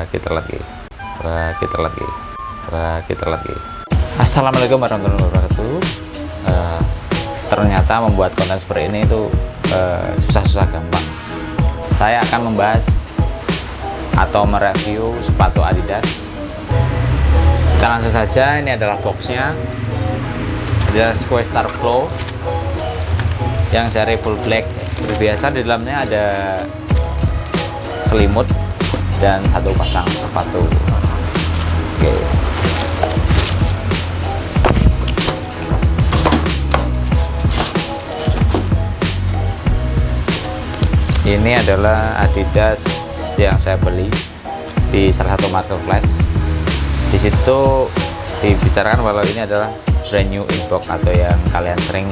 kita lagi. Assalamualaikum warahmatullahi wabarakatuh. Ternyata membuat konten seperti ini itu susah-susah gampang. Saya akan membahas atau mereview sepatu Adidas. Kita langsung saja. Ini adalah boxnya. Adidas Square Star Flow yang seri full black. Seperti biasa di dalamnya ada selimut dan satu pasang sepatu. Oke. Ini adalah Adidas yang saya beli di salah satu marketplace. Di situ dibicarakan kalau ini adalah brand new inbox atau yang kalian sering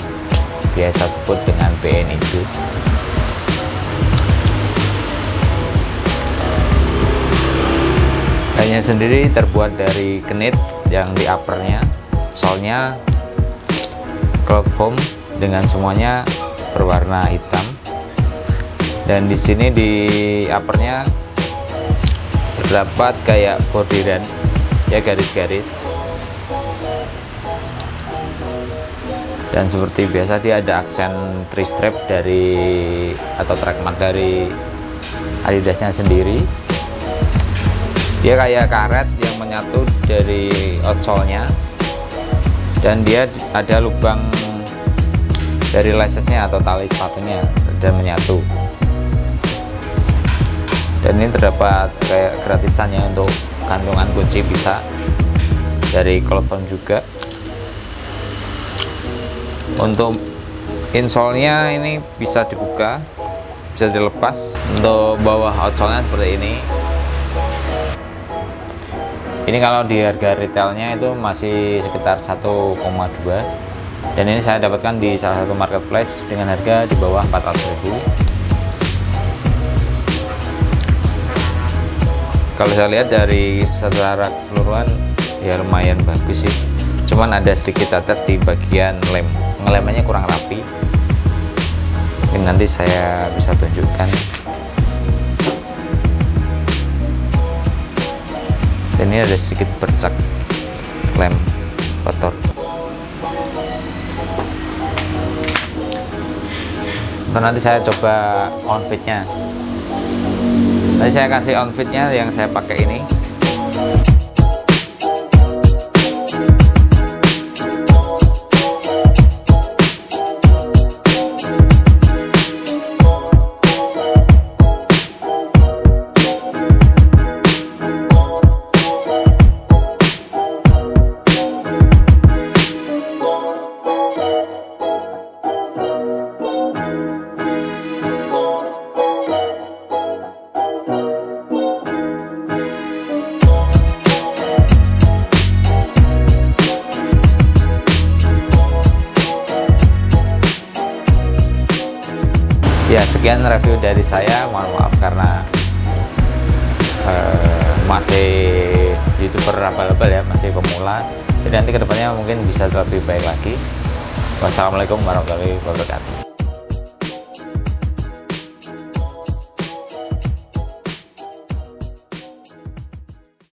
biasa sebut dengan BNIB. Kainnya sendiri terbuat dari knit yang di uppernya, solnya cloth foam dengan semuanya berwarna hitam. Dan di sini di uppernya terdapat kayak bordiran ya, garis-garis. Dan seperti biasa dia ada aksen three strap dari atau trackmark dari Adidasnya sendiri. Dia kayak karet yang menyatu dari outsole-nya, dan dia ada lubang dari lasesnya atau tali sepatunya dan menyatu. Dan ini terdapat kayak gratisannya untuk gantungan kunci, bisa dari cloth foam juga. Untuk insole-nya ini bisa dibuka, bisa dilepas. Untuk bawah outsole-nya seperti ini. Ini kalau di harga retailnya itu masih sekitar 1,2, dan ini saya dapatkan di salah satu marketplace dengan harga di bawah 400.000. Kalau saya lihat dari secara keseluruhan ya lumayan bagus sih, cuman ada sedikit cacat di bagian lem, ngelemannya kurang rapi. Ini nanti saya bisa tunjukkan. Dan ini ada sedikit bercak lem kotor. Nanti saya coba on fitnya. Nanti saya kasih on fitnya yang saya pakai ini. Ya, sekian review dari saya. Mohon maaf karena masih YouTuber abal-abal ya, masih pemula. Jadi nanti kedepannya mungkin bisa lebih baik lagi. Wassalamualaikum warahmatullahi wabarakatuh.